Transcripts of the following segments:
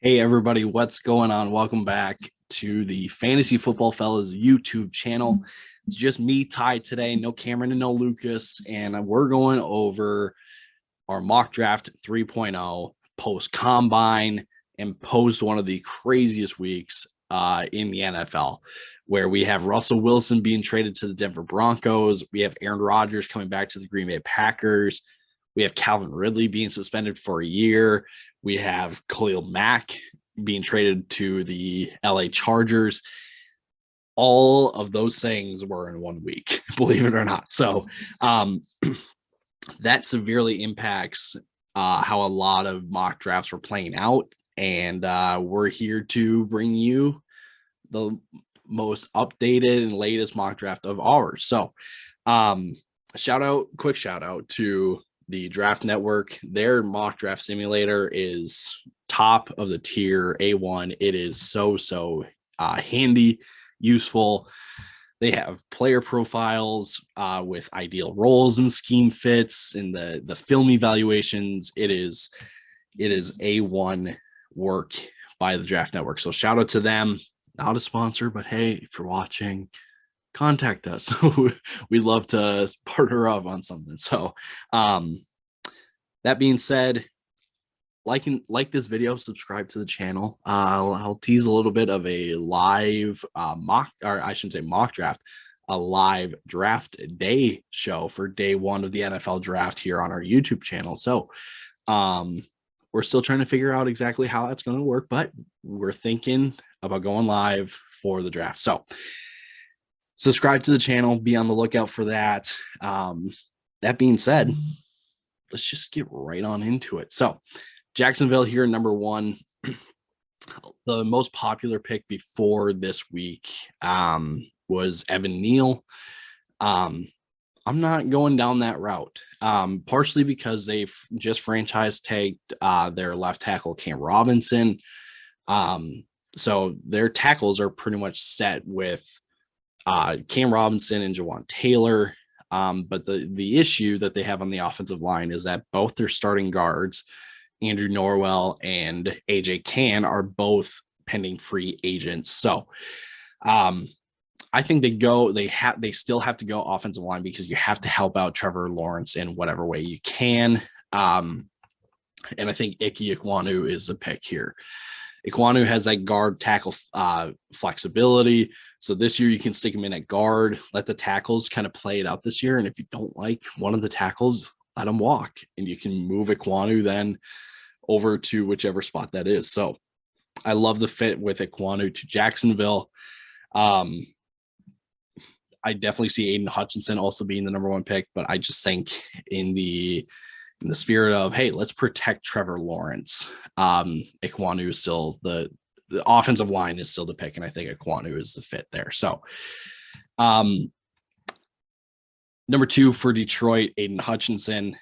Hey everybody, what's going on? Welcome back to the Fantasy Football Fellas YouTube channel. It's just me, Ty, today. No Cameron and no Lucas, and we're going over our mock draft 3.0 post combine and post one of the craziest weeks in the NFL, where we have Russell Wilson being traded to the Denver Broncos. We have Aaron Rodgers coming back to the Green Bay Packers. We have Calvin Ridley being suspended for a year. We have Khalil Mack being traded to the LA Chargers. All of those things were in 1 week, believe it or not. So that severely impacts how a lot of mock drafts were playing out. And we're here to bring you the most updated and latest mock draft of ours. So quick shout out to the Draft Network. Their mock draft simulator is top of the tier, A1. It is so handy, useful. They have player profiles with ideal roles and scheme fits and the film evaluations. It is A1 work by the Draft Network. So shout out to them. Not a sponsor, but hey, if you're watching, contact us. We'd love to partner up on something. So that being said, like this video, subscribe to the channel. I'll tease a little bit of a live mock draft, a live draft day show for day one of the NFL draft here on our YouTube channel. So we're still trying to figure out exactly how that's going to work, but we're thinking about going live for the draft. So subscribe to the channel, be on the lookout for that. That being said, let's just get right on into it. So Jacksonville here, number one. The most popular pick before this week was Evan Neal. I'm not going down that route, partially because they've just franchise tagged their left tackle, Cam Robinson. So their tackles are pretty much set with Cam Robinson and Jawan Taylor. But the issue that they have on the offensive line is that both their starting guards, Andrew Norwell and AJ Cann, are both pending free agents. So I think they still have to go offensive line because you have to help out Trevor Lawrence in whatever way you can. And I think Ike Ekwonu is the pick here. Ekwonu has that guard tackle flexibility. So this year you can stick him in at guard, let the tackles kind of play it out this year. And if you don't like one of the tackles, let him walk, and you can move Ekwonu then over to whichever spot that is. So I love the fit with Ekwonu to Jacksonville. I definitely see Aiden Hutchinson also being the number one pick, but I just think in the spirit of, hey, let's protect Trevor Lawrence, Ekwonu is still the offensive line is still the pick, and I think Ekwonu is the fit there. So number two for Detroit, Aiden Hutchinson.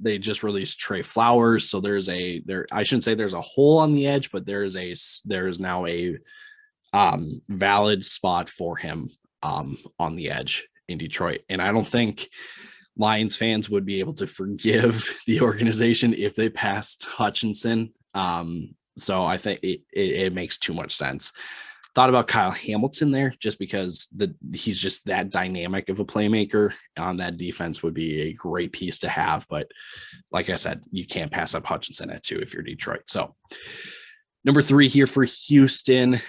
They just released Trey Flowers, so I shouldn't say there's a hole on the edge, but there is now a valid spot for him on the edge in Detroit. And I don't think Lions fans would be able to forgive the organization if they passed Hutchinson. So I think it makes too much sense. Thought about Kyle Hamilton there just because he's just that dynamic of a playmaker on that defense would be a great piece to have. But like I said, you can't pass up Hutchinson at 2 if you're Detroit. So number 3 here for Houston.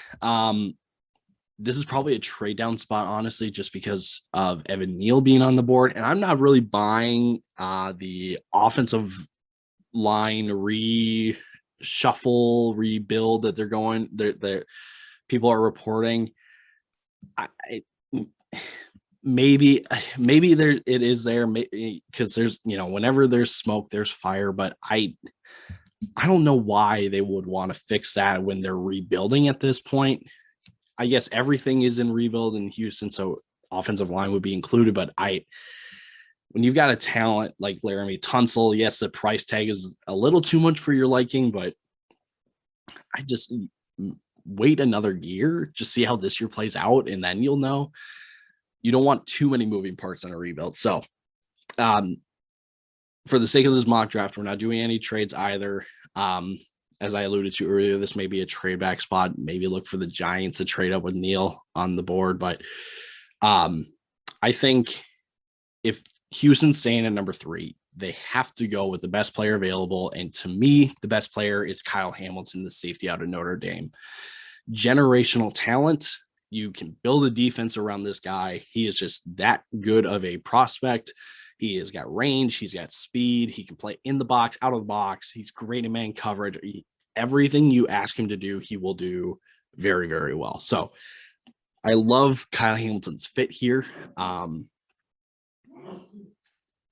This is probably a trade down spot, honestly, just because of Evan Neal being on the board. And I'm not really buying the offensive line reshuffle, rebuild that they're going. People are reporting. Maybe there it is there because there's whenever there's smoke there's fire, but I don't know why they would want to fix that when they're rebuilding at this point. I guess everything is in rebuild in Houston, so offensive line would be included. But when you've got a talent like Laramie Tunsil, yes, the price tag is a little too much for your liking, but I just wait another year, just see how this year plays out, and then you'll know. You don't want too many moving parts on a rebuild. So for the sake of this mock draft, we're not doing any trades either. as I alluded to earlier, this may be a trade back spot. Maybe look for the Giants to trade up with Neal on the board. But I think if Houston's staying at number 3, they have to go with the best player available. And to me, the best player is Kyle Hamilton, the safety out of Notre Dame. Generational talent. You can build a defense around this guy. He is just that good of a prospect. He has got range. He's got speed. He can play in the box, out of the box. He's great in man coverage. Everything you ask him to do, he will do very, very well. So I love Kyle Hamilton's fit here. I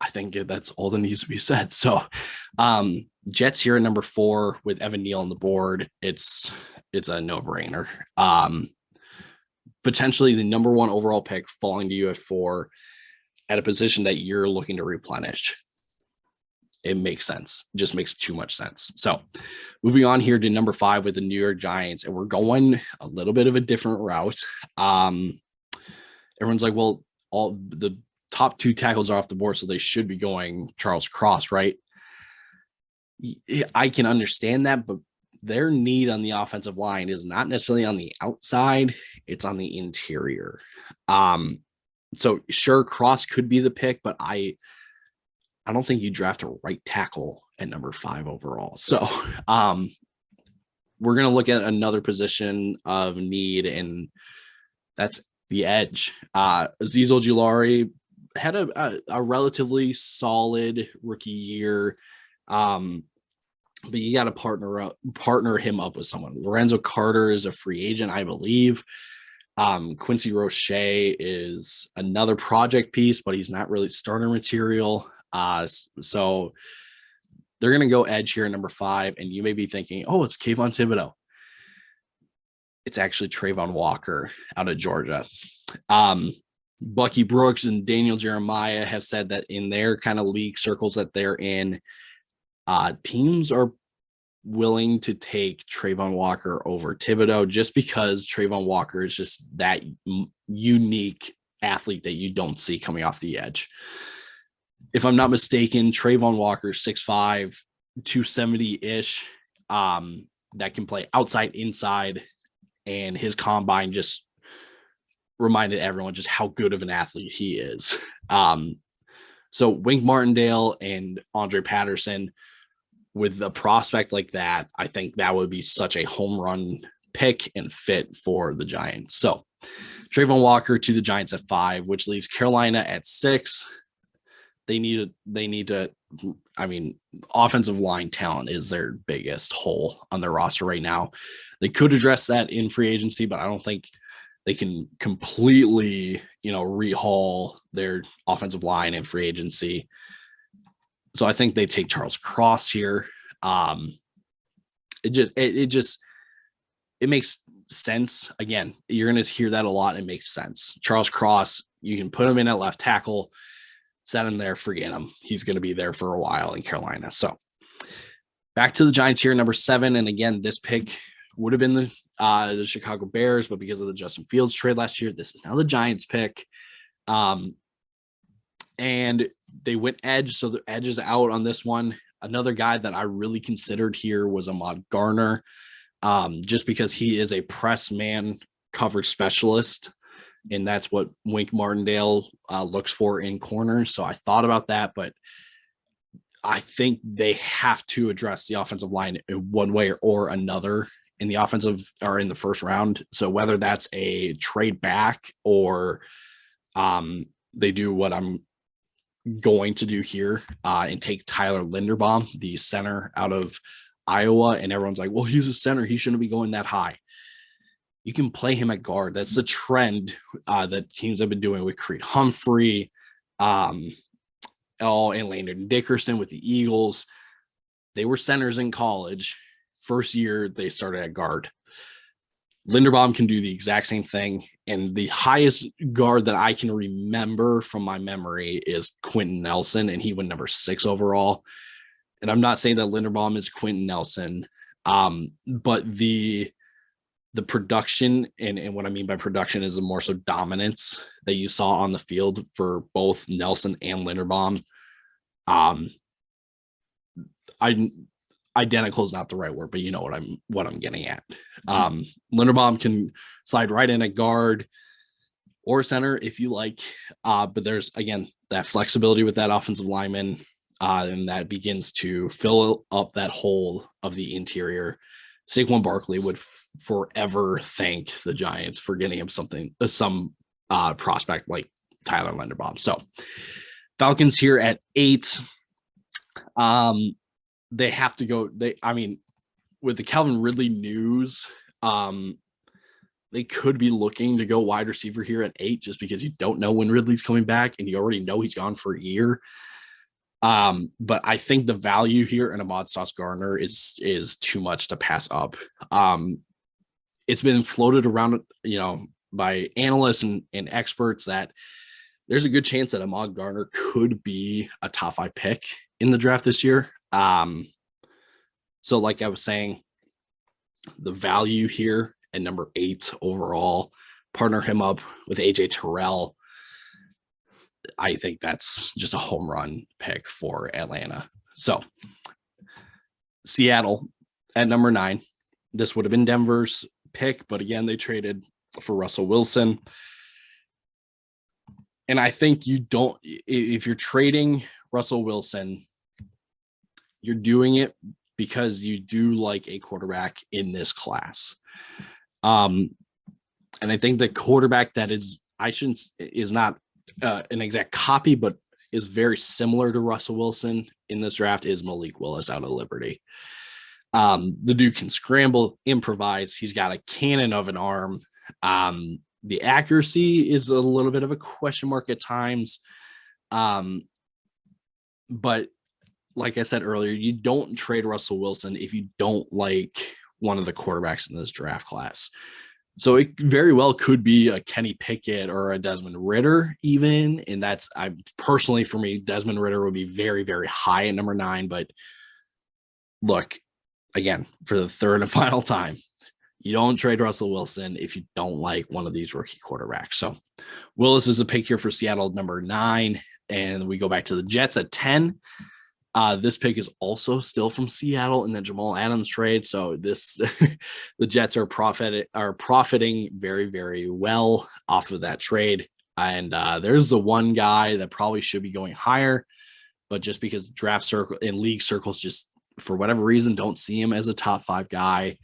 think that's all that needs to be said. So Jets here at number 4 with Evan Neal on the board. It's a no-brainer. Potentially the number 1 overall pick falling to you at 4 at a position that you're looking to replenish. It makes sense. It just makes too much sense. So moving on here to number 5 with the New York Giants, and we're going a little bit of a different route. Everyone's like, well, all the top 2 tackles are off the board, so they should be going Charles Cross, right? I can understand that, but their need on the offensive line is not necessarily on the outside, it's on the interior. So sure, Cross could be the pick, but I don't think you draft a right tackle at number 5 overall. So we're going to look at another position of need, and that's the edge. Azeez Ojulari had a relatively solid rookie year. But you got to partner him up with someone. Lorenzo Carter is a free agent, I believe. Quincy Roche is another project piece, but he's not really starter material. So they're going to go edge here at number 5. And you may be thinking, oh, it's Kayvon Thibodeau. It's actually Trayvon Walker out of Georgia. Bucky Brooks and Daniel Jeremiah have said that in their kind of league circles that they're in, teams are willing to take Trayvon Walker over Thibodeau just because Trayvon Walker is just that unique athlete that you don't see coming off the edge. If I'm not mistaken, Trayvon Walker 6'5", 270-ish, that can play outside, inside, and his combine just reminded everyone just how good of an athlete he is. So Wink Martindale and Andre Patterson, with a prospect like that, I think that would be such a home run pick and fit for the Giants. So Trayvon Walker to the Giants at 5, which leaves Carolina at 6. They need to, I mean, offensive line talent is their biggest hole on their roster right now. They could address that in free agency, but I don't think they can completely, rehaul their offensive line in free agency. So I think they take Charles Cross here. It makes sense. Again, you're going to hear that a lot. It makes sense. Charles Cross, you can put him in at left tackle, set him there, forget him. He's going to be there for a while in Carolina. So back to the Giants here, number 7. And again, this pick would have been the Chicago Bears, but because of the Justin Fields trade last year, this is now the Giants pick. And they went edge, so the edge is out on this one. Another guy that I really considered here was Ahmad Garner, just because he is a press man coverage specialist, and that's what Wink Martindale looks for in corners. So I thought about that, but I think they have to address the offensive line in one way or another in the offensive or in the first round. So whether that's a trade back or they do what I'm going to do here and take Tyler Linderbaum, the center out of Iowa, and everyone's like, well, he's a center, he shouldn't be going that high. You can play him at guard. That's the trend that teams have been doing with Creed Humphrey, and Landon Dickerson with the Eagles. They were centers in college. First year, they started at guard. Linderbaum can do the exact same thing. And the highest guard that I can remember from my memory is Quentin Nelson, and he went number 6 overall. And I'm not saying that Linderbaum is Quentin Nelson, but the production, and what I mean by production is the more so dominance that you saw on the field for both Nelson and Linderbaum. identical is not the right word, but you know what I'm getting at. Linderbaum can slide right in at guard or center if you like. But there's, again, that flexibility with that offensive lineman, and that begins to fill up that hole of the interior. Saquon Barkley would forever thank the Giants for getting him some prospect like Tyler Linderbaum. So Falcons here at 8. They have to go. With the Calvin Ridley news, they could be looking to go wide receiver here at 8, just because you don't know when Ridley's coming back and you already know he's gone for a year. But I think the value here in Ahmad Sauce Gardner is too much to pass up. It's been floated around, by analysts and experts that there's a good chance that Ahmad Gardner could be a top 5 pick in the draft this year. So like I was saying, the value here at number 8 overall, partner him up with AJ Terrell. I think that's just a home run pick for Atlanta. So Seattle at number 9. This would have been Denver's pick, but again, they traded for Russell Wilson. And I think if you're trading Russell Wilson, you're doing it because you do like a quarterback in this class. And I think the quarterback that is not an exact copy, but is very similar to Russell Wilson in this draft is Malik Willis out of Liberty. The dude can scramble, improvise. He's got a cannon of an arm. The accuracy is a little bit of a question mark at times. But like I said earlier, you don't trade Russell Wilson if you don't like one of the quarterbacks in this draft class. So it very well could be a Kenny Pickett or a Desmond Ridder even. And personally, for me, Desmond Ridder would be very, very high at number 9. But look, again, for the third and final time, you don't trade Russell Wilson if you don't like one of these rookie quarterbacks. So Willis is a pick here for Seattle at number 9. And we go back to the Jets at 10. This pick is also still from Seattle in the Jamal Adams trade. So the Jets are profiting very, very well off of that trade. And there's the one guy that probably should be going higher, but just because draft circle and league circles just for whatever reason don't see him as a top 5 guy,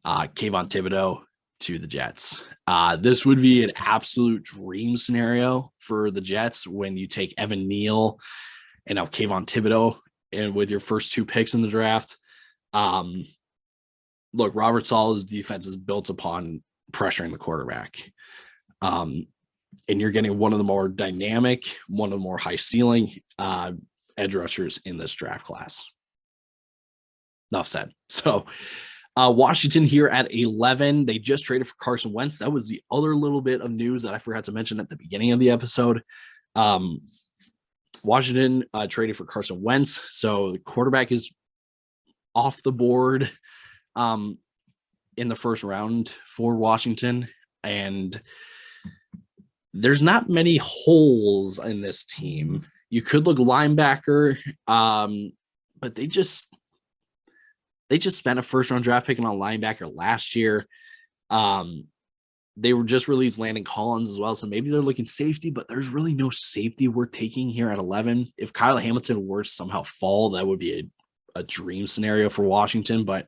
Kayvon Thibodeau to the Jets. This would be an absolute dream scenario for the Jets when you take Evan Neal and now Kayvon Thibodeau and with your first 2 picks in the draft. Look, Robert Saleh's defense is built upon pressuring the quarterback. And you're getting one of the more dynamic, one of the more high ceiling edge rushers in this draft class. Enough said. So Washington here at 11. They just traded for Carson Wentz. That was the other little bit of news that I forgot to mention at the beginning of the episode. Washington traded for Carson Wentz. So the quarterback is off the board in the first round for Washington. And there's not many holes in this team. You could look linebacker, but they just spent a first round draft pick on a linebacker last year. They were just released Landon Collins as well. So maybe they're looking safety, but there's really no safety we're taking here at 11. If Kyle Hamilton were to somehow fall, that would be a dream scenario for Washington. But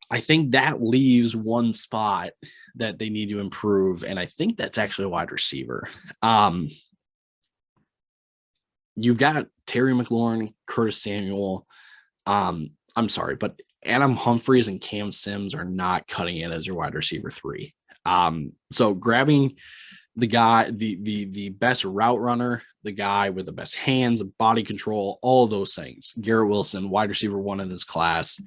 I think that leaves one spot that they need to improve. And I think that's actually a wide receiver. You've got Terry McLaurin, Curtis Samuel. I'm sorry, but Adam Humphries and Cam Sims are not cutting in as your wide receiver 3. So grabbing the guy, the best route runner, the guy with the best hands, body control, all of those things, Garrett Wilson, wide receiver 1 in this class,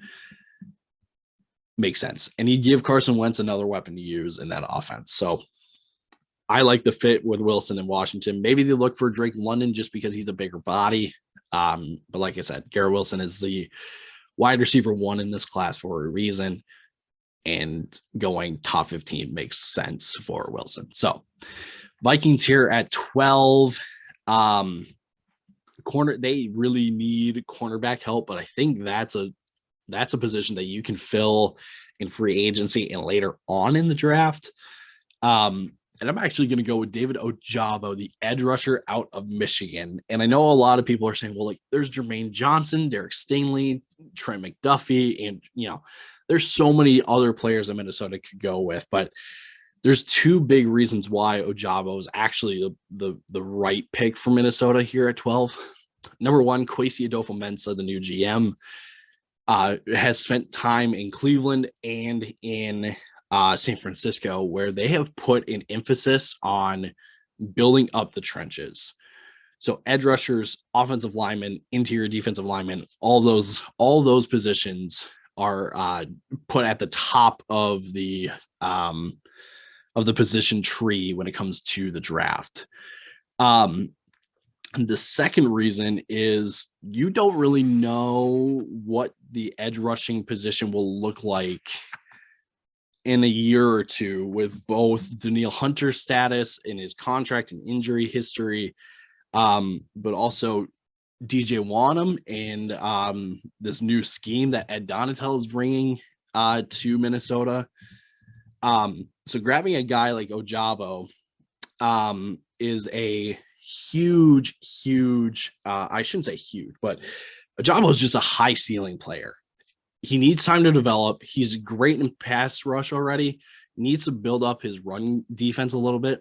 makes sense. And you give Carson Wentz another weapon to use in that offense. So I like the fit with Wilson in Washington. Maybe they look for Drake London just because he's a bigger body. But like I said, Garrett Wilson is the wide receiver 1 in this class for a reason, and going top 15 makes sense for Wilson. So Vikings here at 12. they really need cornerback help, but I think that's a position that you can fill in free agency and later on in the draft. And I'm actually going to go with David Ojabo, the edge rusher out of Michigan. And I know a lot of people are saying, well, like there's Jermaine Johnson, Derek Stingley, Trent McDuffie, and there's so many other players that Minnesota could go with, but there's two big reasons why Ojabo is actually the right pick for Minnesota here at 12. Number one, Kwesi Adolfo-Mensah, the new GM, has spent time in Cleveland and in San Francisco, where they have put an emphasis on building up the trenches. So edge rushers, offensive linemen, interior defensive linemen, all those positions are put at the top of the position tree when it comes to the draft. The second reason is you don't really know what the edge rushing position will look like in a year or two with both Danielle Hunter's status in his contract and injury history, but also DJ Wanham and this new scheme that Ed Donatel is bringing to Minnesota. So grabbing a guy like Ojabo is a huge, I shouldn't say huge, but Ojabo is just a high ceiling player. He needs time to develop. He's great in pass rush already. Needs to build up his run defense a little bit.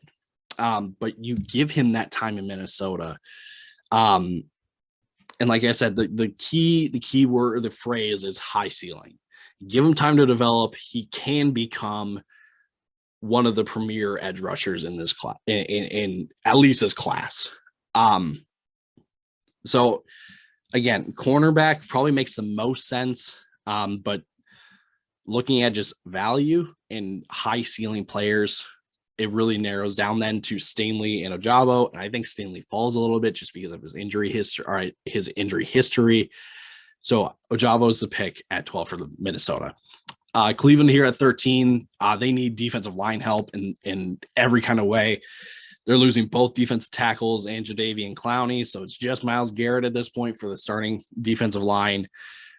But you give him that time in Minnesota. And like I said, the key word or the phrase is high ceiling. Give him time to develop. He can become one of the premier edge rushers in this class, in at least this class. So again, cornerback probably makes the most sense. But looking at just value and high ceiling players, it really narrows down then to Stingley and Ojabo. And I think Stingley falls a little bit just because of his injury history. So Ojabo is the pick at 12 for the Minnesota. Cleveland here at 13. They need defensive line help in every kind of way. They're losing both defensive tackles and Jadeveon Clowney. So it's just Myles Garrett at this point for the starting defensive line.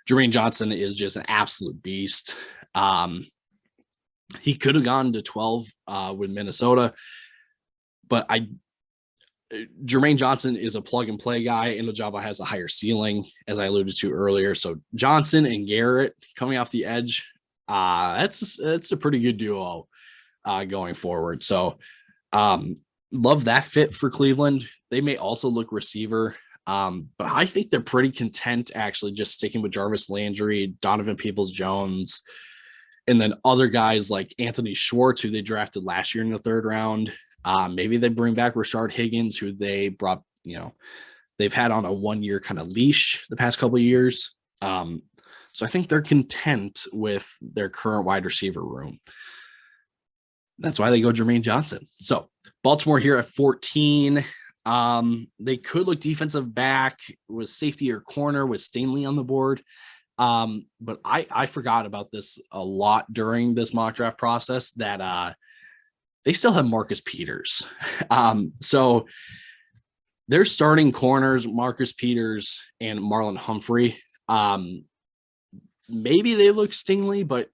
Jermaine Johnson is just an absolute beast. He could have gone to 12 with Minnesota, but Jermaine Johnson is a plug and play guy, and Ojabo has a higher ceiling, as I alluded to earlier. So Johnson and Garrett coming off the edge, that's a pretty good duo going forward. So love that fit for Cleveland. They may also look receiver. But I think they're pretty content actually just sticking with Jarvis Landry, Donovan Peoples-Jones, and then other guys like Anthony Schwartz, who they drafted last year in the third round. Maybe they bring back Rashard Higgins, who they brought, they've had on a 1-year kind of leash the past couple of years. So I think they're content with their current wide receiver room. That's why they go Jermaine Johnson. So Baltimore here at 14. They could look defensive back with safety or corner with Stingley on the board. But I forgot about this a lot during this mock draft process that they still have Marcus Peters. So they're starting corners, Marcus Peters and Marlon Humphrey. Maybe they look Stingley, but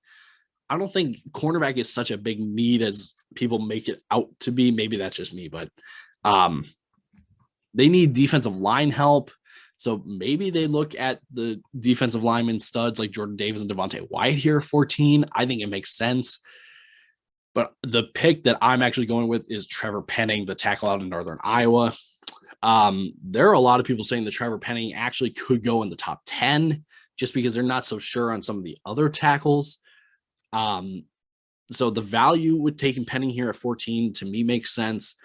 I don't think cornerback is such a big need as people make it out to be. Maybe that's just me, but they need defensive line help. So maybe they look at the defensive lineman studs like Jordan Davis and Devontae White here at 14. I think it makes sense. But the pick that I'm actually going with is Trevor Penning, the tackle out of Northern Iowa. There are a lot of people saying that Trevor Penning actually could go in the top 10 just because they're not so sure on some of the other tackles. So the value with taking Penning here at 14 to me makes sense.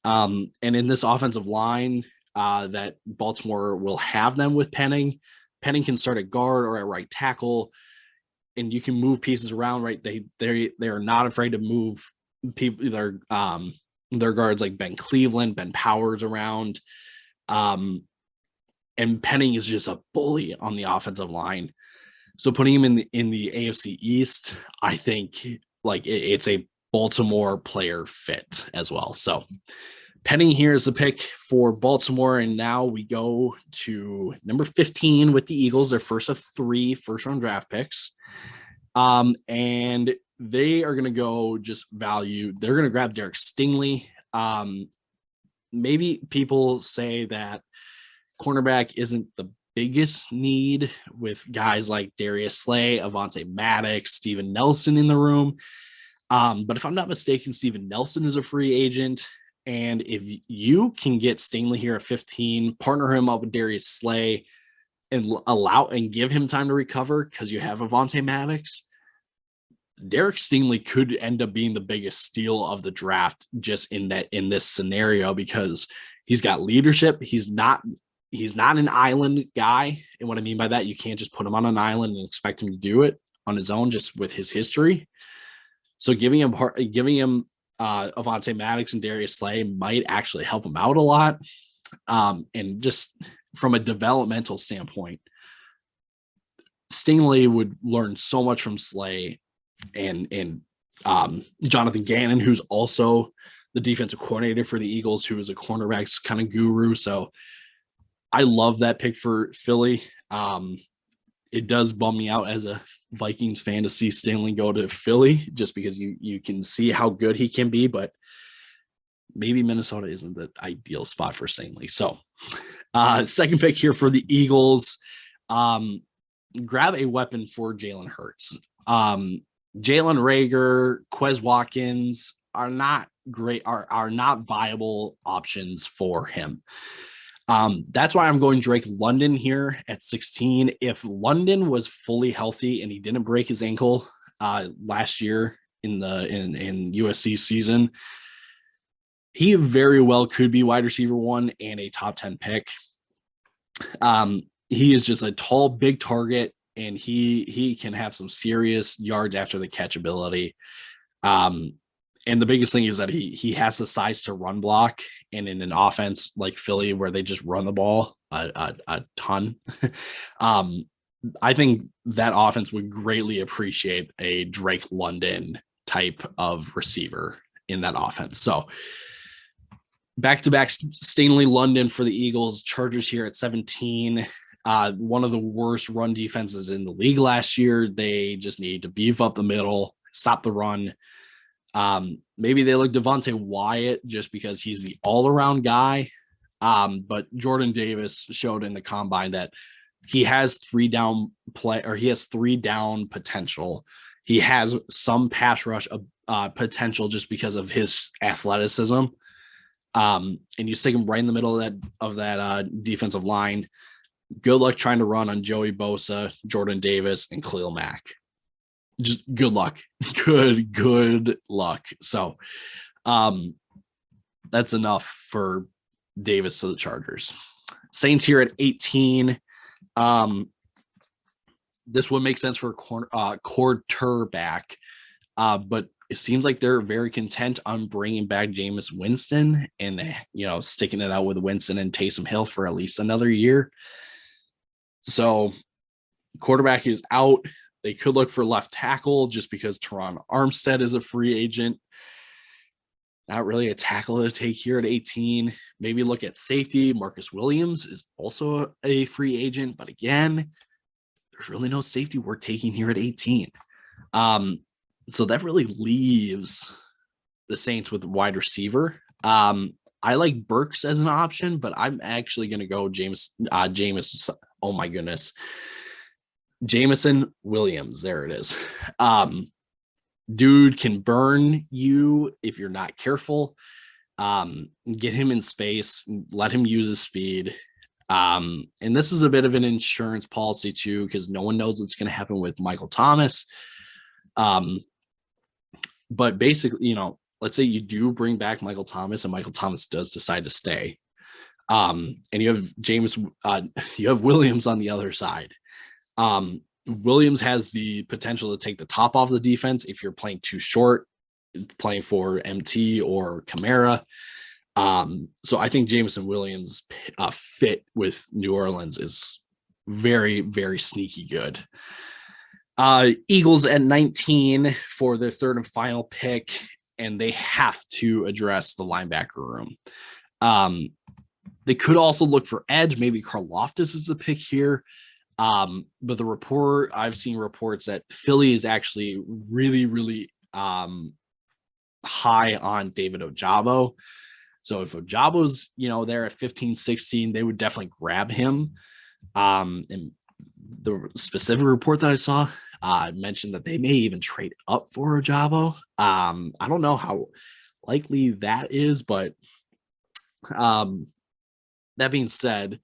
And in this offensive line that Baltimore will have them with Penning can start at guard or at right tackle, and you can move pieces around, right? They are not afraid to move people, their guards like Ben Cleveland, Ben Powers around. And Penning is just a bully on the offensive line. So putting him in the AFC East, I think like it's a Baltimore player fit as well. So Penning here is the pick for Baltimore, and now we go to number 15 with the Eagles, their first of 3 first-round draft picks. And they are going to go just value. They're going to grab Derek Stingley. Maybe people say that cornerback isn't the biggest need with guys like Darius Slay, Avonte Maddox, Steven Nelson in the room. But if I'm not mistaken, Steven Nelson is a free agent. And if you can get Stingley here at 15, partner him up with Darius Slay and allow and give him time to recover because you have Avonte Maddox, Derek Stingley could end up being the biggest steal of the draft just in this scenario because he's got leadership. He's not an island guy. And what I mean by that, you can't just put him on an island and expect him to do it on his own just with his history. So giving him Avonte Maddox and Darius Slay might actually help him out a lot. And just from a developmental standpoint, Stingley would learn so much from Slay and Jonathan Gannon, who's also the defensive coordinator for the Eagles, who is a cornerbacks kind of guru. So I love that pick for Philly. It does bum me out as a Vikings fan to see Stingley go to Philly just because you can see how good he can be, but maybe Minnesota isn't the ideal spot for Stingley. So second pick here for the Eagles, grab a weapon for Jalen Hurts. Jalen Reagor, Quez Watkins are not great, are not viable options for him. That's why I'm going Drake London here at 16. If London was fully healthy and he didn't break his ankle last year in USC season, he very well could be wide receiver 1 and a top 10 pick. He is just a tall, big target, and he can have some serious yards after the catch ability. And the biggest thing is that he has the size to run block, and in an offense like Philly where they just run the ball a ton, I think that offense would greatly appreciate a Drake London type of receiver in that offense. So back-to-back Stingley London for the Eagles. Chargers here at 17. One of the worst run defenses in the league last year. They just need to beef up the middle, stop the run. Maybe they look Devontae Wyatt just because he's the all-around guy. But Jordan Davis showed in the combine that he has 3 down potential. He has some pass rush potential just because of his athleticism. And you stick him right in the middle of that defensive line. Good luck trying to run on Joey Bosa, Jordan Davis, and Khalil Mack. Just good luck. Good luck. So that's enough for Davis to the Chargers. Saints here at 18. This would make sense for a quarterback, but it seems like they're very content on bringing back Jameis Winston and, sticking it out with Winston and Taysom Hill for at least another year. So quarterback is out. They could look for left tackle just because Teron Armstead is a free agent. Not really a tackle to take here at 18. Maybe look at safety. Marcus Williams is also a free agent, but again, there's really no safety worth taking here at 18. So that really leaves the Saints with wide receiver. I like Burks as an option, but I'm actually going to go Jameis. Oh my goodness. Jameson Williams. There it is. Dude can burn you if you're not careful. Get him in space, let him use his speed. And this is a bit of an insurance policy too, because no one knows what's going to happen with Michael Thomas. But basically, let's say you do bring back Michael Thomas and Michael Thomas does decide to stay. And you have you have Williams on the other side. Williams has the potential to take the top off the defense if you're playing too short, playing for MT or Kamara. So I think Jameson Williams fit with New Orleans is very, very sneaky good. Eagles at 19 for their third and final pick. and they have to address the linebacker room. They could also look for edge. Maybe Karlaftis is the pick here. But I've seen reports that Philly is actually really, really high on David Ojabo. So if Ojabo's, there at 15, 16, they would definitely grab him. And the specific report that I saw mentioned that they may even trade up for Ojabo. I don't know how likely that is, but that being said,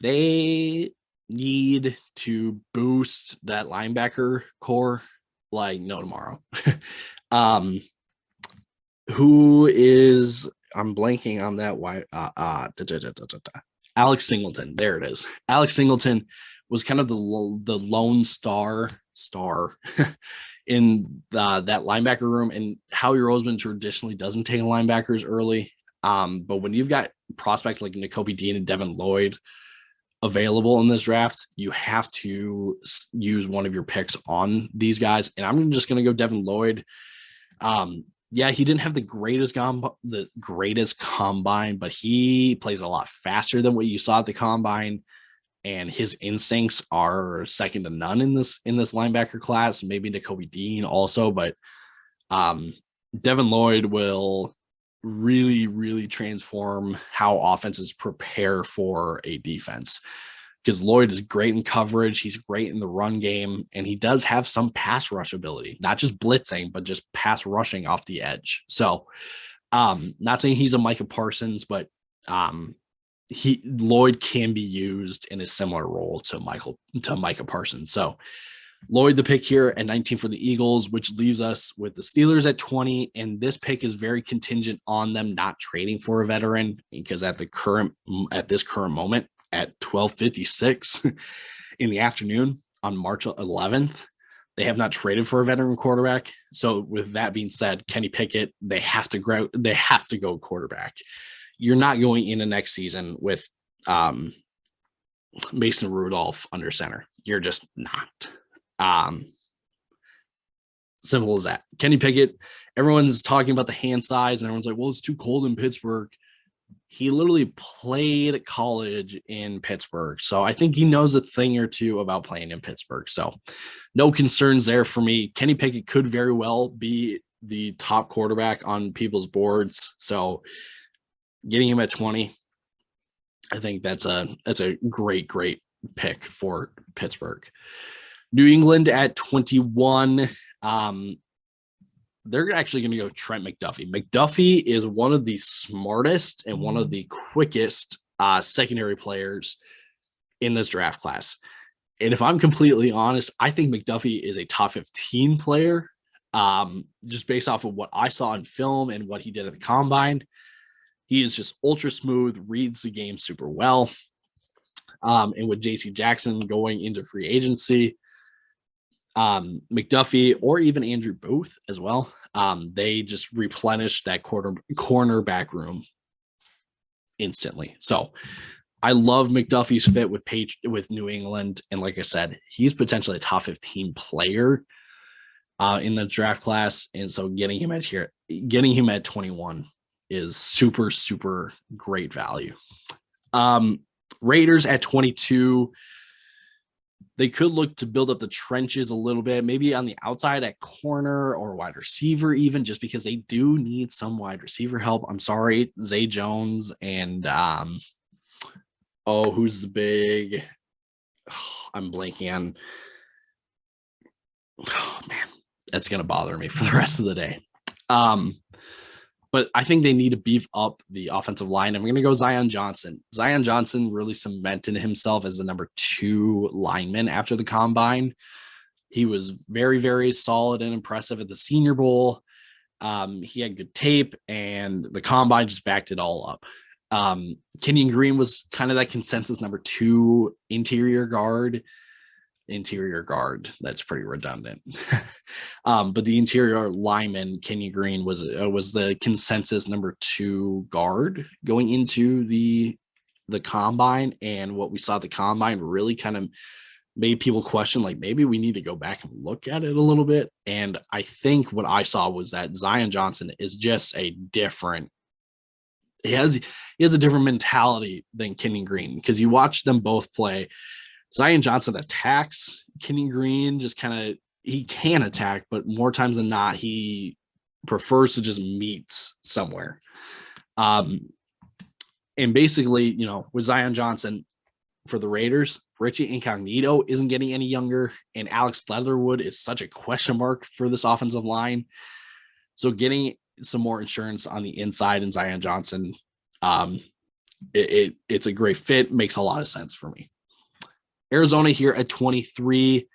they need to boost that linebacker core like no tomorrow. Who is, I'm blanking on that. Why? Alex Singleton. There it is. Alex Singleton was kind of the lone star in that linebacker room, and Howie Roseman traditionally doesn't take linebackers early. But when you've got prospects like Nakobe Dean and Devin Lloyd available in this draft, you have to use one of your picks on these guys. And I'm just going to go Devin Lloyd. Yeah, he didn't have the greatest combine, but he plays a lot faster than what you saw at the combine, and his instincts are second to none in this linebacker class. Maybe Nakobe Dean also, but Devin Lloyd will really, really transform how offenses prepare for a defense, because Lloyd is great in coverage. He's great in the run game, and he does have some pass rush ability, not just blitzing, but just pass rushing off the edge. So not saying he's a Micah Parsons, but Lloyd can be used in a similar role to Micah Parsons. So Lloyd, the pick here at 19 for the Eagles, which leaves us with the Steelers at 20. And this pick is very contingent on them not trading for a veteran, because at this current moment at 12:56 in the afternoon on March 11th, they have not traded for a veteran quarterback. So with that being said, Kenny Pickett, they have to go quarterback. You're not going into next season with Mason Rudolph under center. You're just not. Simple as that. Kenny Pickett, everyone's talking about the hand size, and everyone's like, well, it's too cold in Pittsburgh. He literally played college in Pittsburgh, so I think he knows a thing or two about playing in Pittsburgh. So no concerns there for me. Kenny Pickett could very well be the top quarterback on people's boards. So getting him at 20, I think that's a great pick for Pittsburgh. New England at 21. They're actually going to go Trent McDuffie. McDuffie is one of the smartest and one of the quickest secondary players in this draft class. And if I'm completely honest, I think McDuffie is a top 15 player, just based off of what I saw in film and what he did at the combine. He is just ultra smooth, reads the game super well. And with JC Jackson going into free agency, McDuffie or even Andrew Booth as well, they just replenished that cornerback room instantly. So I love McDuffie's fit with New England, and like I said, he's potentially a top 15 player in the draft class, and so getting him at 21 is super, super great value. Raiders at 22. They could look to build up the trenches a little bit, maybe on the outside at corner or wide receiver, even, just because they do need some wide receiver help. I'm sorry, Zay Jones and who's the big? I'm blanking on. Oh man, that's gonna bother me for the rest of the day. But I think they need to beef up the offensive line. I'm going to go Zion Johnson. Zion Johnson really cemented himself as the number 2 lineman after the combine. He was very, very solid and impressive at the Senior Bowl. He had good tape, and the combine just backed it all up. Kenyon Green was kind of that consensus number 2 interior guard. That's pretty redundant. But the interior lineman, Kenyon Green, was the consensus number 2 guard going into the combine. And what we saw at the combine really kind of made people question, like, maybe we need to go back and look at it a little bit. And I think what I saw was that Zion Johnson is just a different, he has a different mentality than Kenyon Green, because you watch them both play. Zion Johnson attacks. Kenyon Green just kind of, he can attack, but more times than not, he prefers to just meet somewhere. And basically, you know, with Zion Johnson for the Raiders, Richie Incognito isn't getting any younger, and Alex Leatherwood is such a question mark for this offensive line. So getting some more insurance on the inside and Zion Johnson, it's a great fit. Makes a lot of sense for me. Arizona here at 23.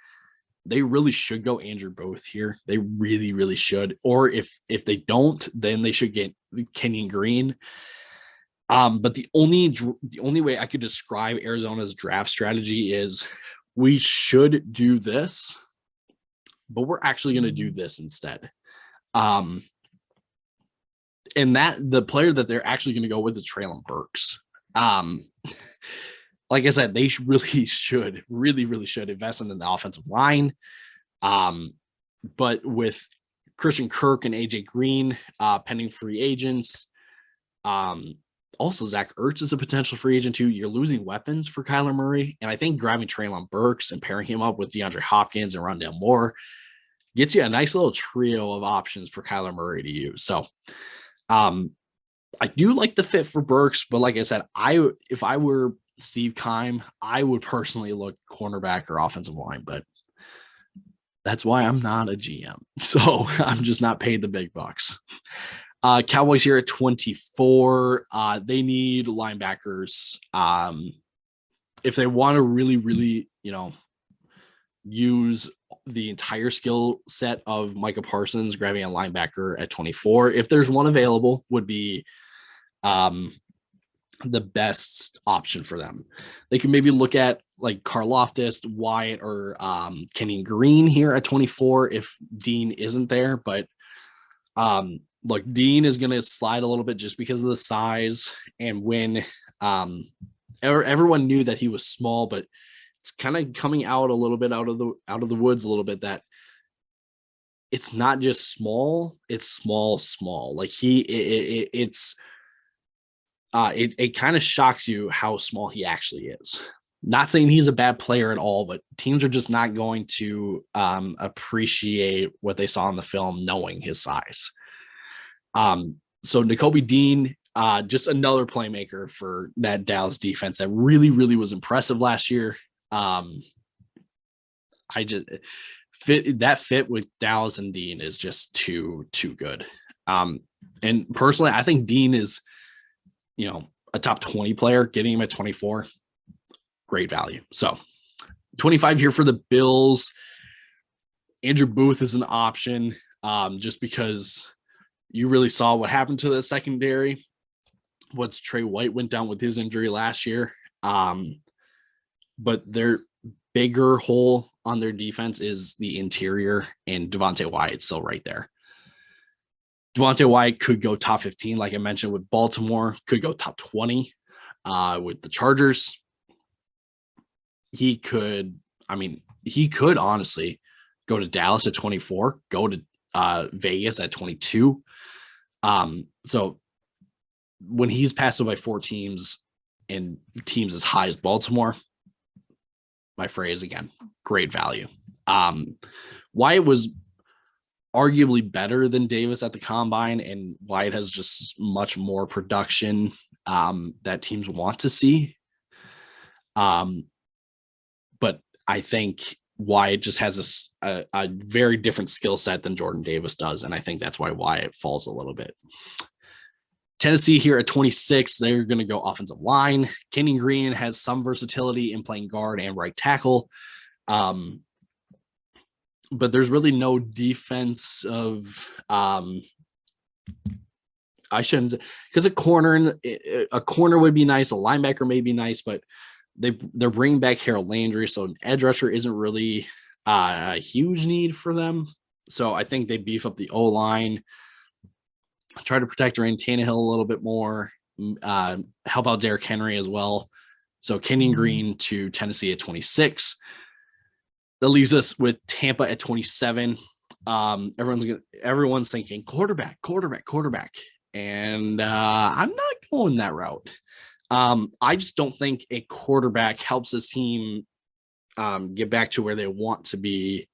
They really should go Andrew Booth here. They really, really should. Or if they don't, then they should get Kenyon Green. But the only way I could describe Arizona's draft strategy is we should do this, but we're actually going to do this instead. And that the player that they're actually going to go with is Treylon Burks. Like I said, they really should invest in the offensive line. But with Christian Kirk and AJ Green pending free agents, also Zach Ertz is a potential free agent too. You're losing weapons for Kyler Murray, and I think grabbing Treylon Burks and pairing him up with DeAndre Hopkins and Rondale Moore gets you a nice little trio of options for Kyler Murray to use. So, I do like the fit for Burks, but like I said, if I were Steve Keim, I would personally look cornerback or offensive line, but that's why I'm not a GM. So I'm just not paid the big bucks. Cowboys here at 24. They need linebackers. If they want to really, really, you know, use the entire skill set of Micah Parsons, grabbing a linebacker at 24, if there's one available, would be the best option for them. They can maybe look at like Karlaftis, Wyatt, or Kenyon Green here at 24 if Dean isn't there. But look, Dean is going to slide a little bit just because of the size. And when everyone knew that he was small, but it's kind of coming out a little bit out of the woods a little bit that it's not just small, it's small. Like it kind of shocks you how small he actually is. Not saying he's a bad player at all, but teams are just not going to appreciate what they saw in the film knowing his size. So Nakobe Dean, just another playmaker for that Dallas defense that really, really was impressive last year. I just fit with Dallas and Dean is just too good. And personally, I think Dean is, you know, a top 20 player. Getting him at 24, great value. So 25 here for the Bills. Andrew Booth is an option, just because you really saw what happened to the secondary once Trey White went down with his injury last year. But their bigger hole on their defense is the interior, and Devontae Wyatt's still right there. Devontae Wyatt could go top 15, like I mentioned, with Baltimore, could go top 20 with the Chargers. He could honestly go to Dallas at 24, go to Vegas at 22. So when he's passed by 4 teams and teams as high as Baltimore, my phrase again, great value. Wyatt was arguably better than Davis at the combine, and Wyatt has just much more production that teams want to see. But I think Wyatt just has a very different skill set than Jordan Davis does, and I think that's why Wyatt falls a little bit. Tennessee here at 26, they're going to go offensive line. Kenyon Green has some versatility in playing guard and right tackle. But there's really no defense I shouldn't, because a corner would be nice. A linebacker may be nice, but they're bringing back Harold Landry. So an edge rusher isn't really a huge need for them. So I think they beef up the O-line, try to protect Ryan Tannehill a little bit more, help out Derrick Henry as well. So Kenyon Green to Tennessee at 26. That leaves us with Tampa at 27. Everyone's thinking quarterback, and I'm not going that route. I just don't think a quarterback helps his team get back to where they want to be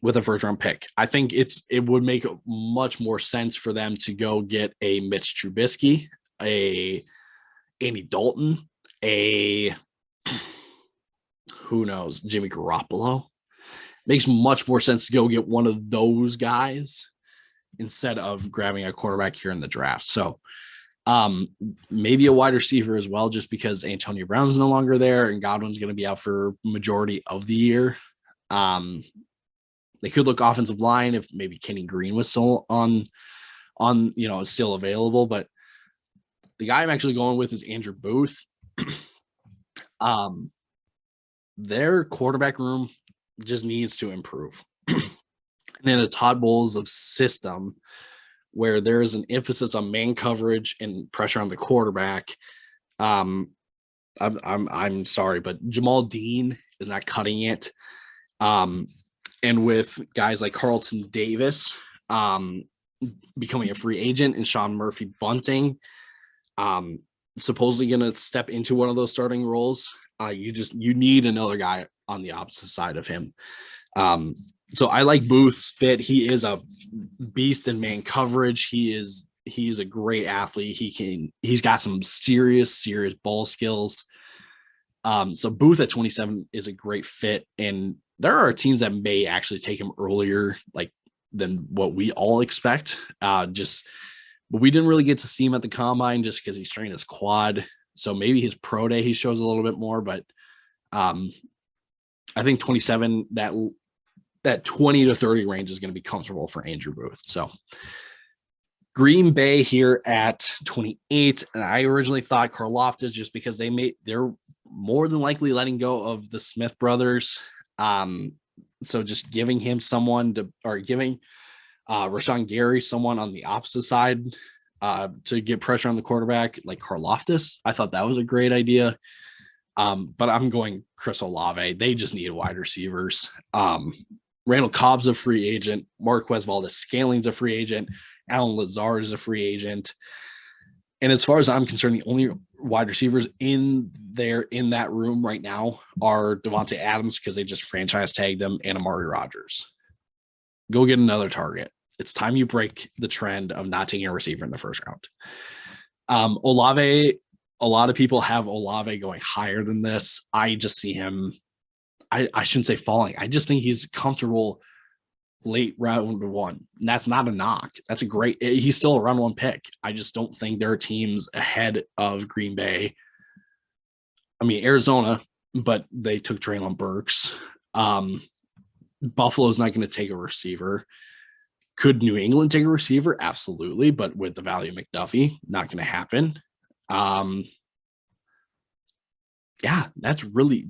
with a first round pick. I think it would make much more sense for them to go get a Mitch Trubisky, a Andy Dalton, a who knows, Jimmy Garoppolo. Makes much more sense to go get one of those guys instead of grabbing a quarterback here in the draft. So maybe a wide receiver as well, just because Antonio Brown's no longer there and Godwin's going to be out for majority of the year. They could look offensive line if maybe Kenny Green was still on still available, but the guy I'm actually going with is Andrew Booth. Their quarterback room just needs to improve. And in a Todd Bowles of system where there is an emphasis on man coverage and pressure on the quarterback, I'm sorry, but Jamal Dean is not cutting it. And with guys like Carlton Davis becoming a free agent and Sean Murphy Bunting supposedly going to step into one of those starting roles, you need another guy on the opposite side of him. So I like Booth's fit. He is a beast in man coverage. He's a great athlete. He's got some serious ball skills. So Booth at 27 is a great fit. And there are teams that may actually take him earlier, than what we all expect. But we didn't really get to see him at the combine just because he strained his quad. So maybe his pro day, he shows a little bit more, but I think 27, that 20 to 30 range is going to be comfortable for Andrew Booth. So Green Bay here at 28. And I originally thought Karlaftis, just because they're more than likely letting go of the Smith brothers. So just giving him giving Rashawn Gary someone on the opposite side to get pressure on the quarterback like Karlaftis. I thought that was a great idea. But I'm going Chris Olave. They just need wide receivers. Randall Cobb's a free agent. Marquez Valdes-Scaling's a free agent. Alan Lazard is a free agent. And as far as I'm concerned, the only wide receivers in that room right now are Devontae Adams, because they just franchise tagged him, and Amari Rodgers. Go get another target. It's time you break the trend of not taking a receiver in the first round. Olave, a lot of people have Olave going higher than this. I just see him, I shouldn't say falling. I just think he's comfortable late round one. And that's not a knock. He's still a round one pick. I just don't think there are teams ahead of Green Bay. I mean, Arizona, but they took Treylon Burks. Buffalo's not going to take a receiver. Could New England take a receiver? Absolutely. But with the value of McDuffie, not going to happen. Yeah, that's really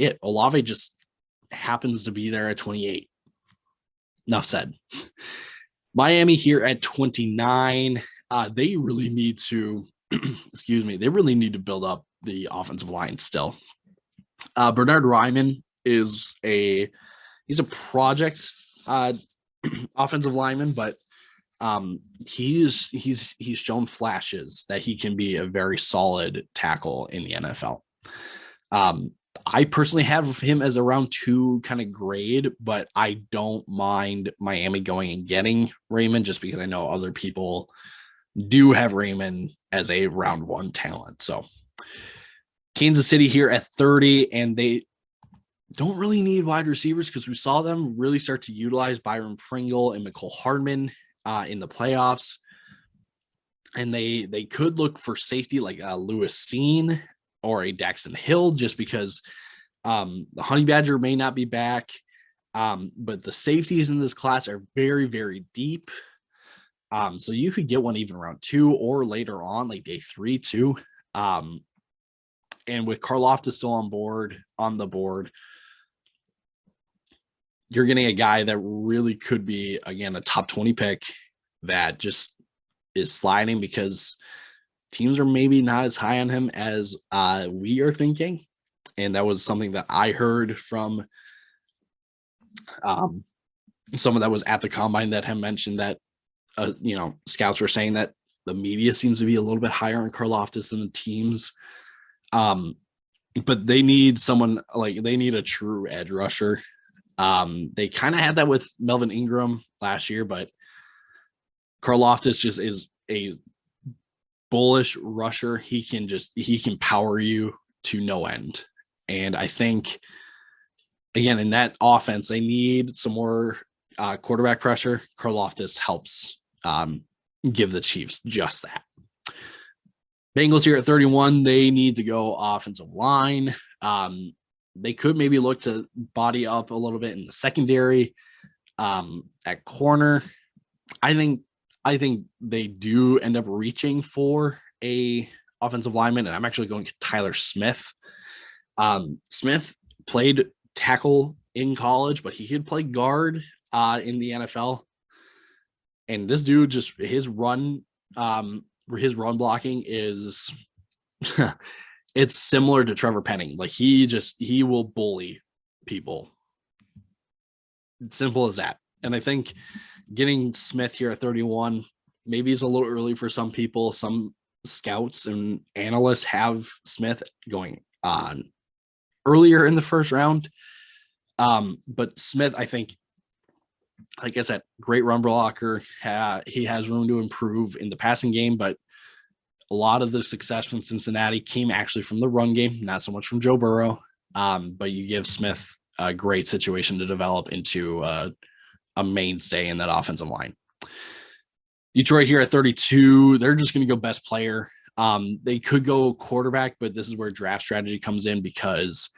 it. Olave just happens to be there at 28. Enough said. Miami here at 29. They really need to, they really need to build up the offensive line still. Bernard Ryman he's a project offensive lineman, but he's shown flashes that he can be a very solid tackle in the NFL. I personally have him as a round 2 kind of grade, but I don't mind Miami going and getting Raymond, just because I know other people do have Raymond as a round 1 talent. So Kansas City here at 30, and they don't really need wide receivers because we saw them really start to utilize Byron Pringle and Mecole Hardman in the playoffs. And they could look for safety like Lewis Seen or a Daxton Hill, just because the Honey Badger may not be back. But the safeties in this class are very, very deep. So you could get one even round 2 or later on, like day 3 too. And with Karlaftis still on the board, you're getting a guy that really could be, again, a top 20 pick that just is sliding because teams are maybe not as high on him as we are thinking. And that was something that I heard from someone that was at the combine that had mentioned that, scouts were saying that the media seems to be a little bit higher on Karlaftis than the teams. But they need someone they need a true edge rusher. They kind of had that with Melvin Ingram last year, but Karlaftis just is a bullish rusher. He can power you to no end. And I think, again, in that offense, they need some more quarterback pressure. Karlaftis helps give the Chiefs just that. Bengals here at 31, they need to go offensive line. They could maybe look to body up a little bit in the secondary. At corner, I think they do end up reaching for a offensive lineman, and I'm actually going to Tyler Smith. Smith played tackle in college, but he could play guard in the NFL. And this dude, just his run blocking is it's similar to Trevor Penning. Like he will bully people. It's simple as that. And I think getting Smith here at 31 maybe is a little early for some people. Some scouts and analysts have Smith going on earlier in the first round. But Smith, I think, like I said, great run blocker. He has room to improve in the passing game, but a lot of the success from Cincinnati came actually from the run game, not so much from Joe Burrow. But you give Smith a great situation to develop into a mainstay in that offensive line. Detroit here at 32, they're just going to go best player. They could go quarterback, but this is where draft strategy comes in because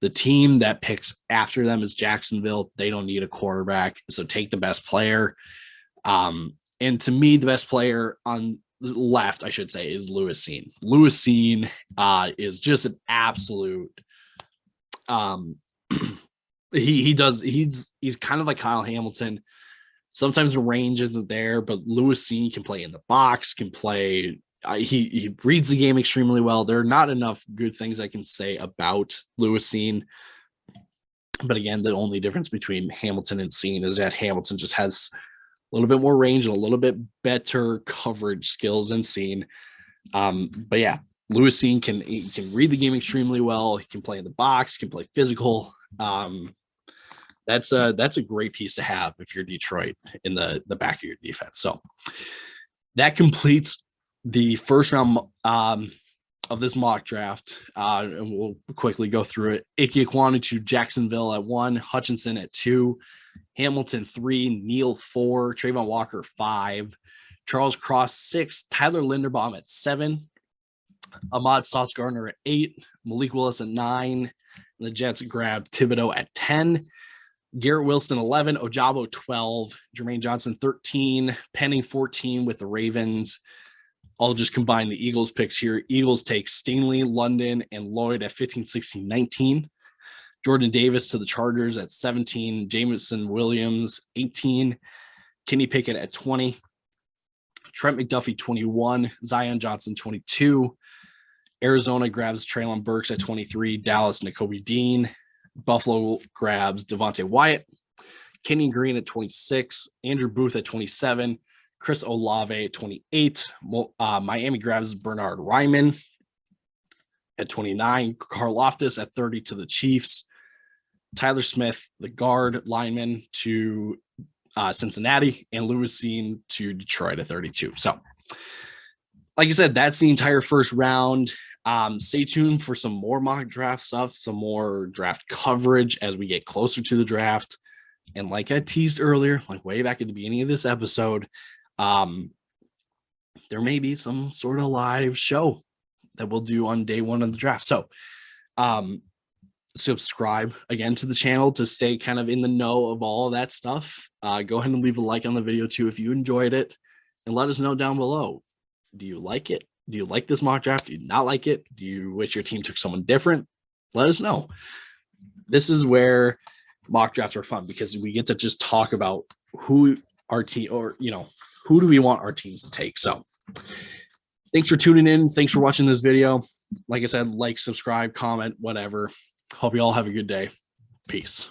the team that picks after them is Jacksonville. They don't need a quarterback, so take the best player. And to me, the best player on the left, I should say, is Lewis Cine. Lewis Cine is just an absolute. He's kind of like Kyle Hamilton. Sometimes the range isn't there, but Lewis Cine can play in the box, can play. He reads the game extremely well. There are not enough good things I can say about Lewis Cine. But again, the only difference between Hamilton and Cine is that Hamilton just has a little bit more range and a little bit better coverage skills than Cine. But yeah, Lewis Cine can read the game extremely well. He can play in the box, can play physical. That's a great piece to have if you're Detroit in the back of your defense. So that completes the first round of this mock draft, and we'll quickly go through it. Ike Ekwonu to Jacksonville at 1, Hutchinson at 2, Hamilton 3, Neal 4, Trayvon Walker 5, Charles Cross 6, Tyler Linderbaum at 7, Ahmad Sauce Gardner at 8, Malik Willis at 9, and the Jets grabbed Thibodeau at 10. Garrett Wilson, 11, Ojabo, 12, Jermaine Johnson, 13, Penning, 14 with the Ravens. I'll just combine the Eagles picks here. Eagles take Stingley, London, and Lloyd at 15, 16, 19. Jordan Davis to the Chargers at 17, Jameson Williams, 18, Kenny Pickett at 20, Trent McDuffie, 21, Zion Johnson, 22. Arizona grabs Treylon Burks at 23, Dallas, Nakobe Dean. Buffalo grabs Devontae Wyatt, Kenyon Green at 26, Andrew Booth at 27, Chris Olave at 28. Miami grabs Bernard Ryman at 29, Karlaftis at 30 to the Chiefs, Tyler Smith, the guard lineman, to Cincinnati, and Lewis Cine to Detroit at 32. So, like I said, that's the entire first round. Stay tuned for some more mock draft stuff, some more draft coverage as we get closer to the draft. And like I teased earlier, like way back at the beginning of this episode, there may be some sort of live show that we'll do on day 1 of the draft. So subscribe again to the channel to stay kind of in the know of all of that stuff. Go ahead and leave a like on the video too if you enjoyed it, and let us know down below. Do you like it? Do you like this mock draft? Do you not like it? Do you wish your team took someone different? Let us know. This is where mock drafts are fun because we get to just talk about who our team, or, who do we want our teams to take. So thanks for tuning in. Thanks for watching this video. like I said, like, subscribe, comment, whatever. Hope you all have a good day. Peace.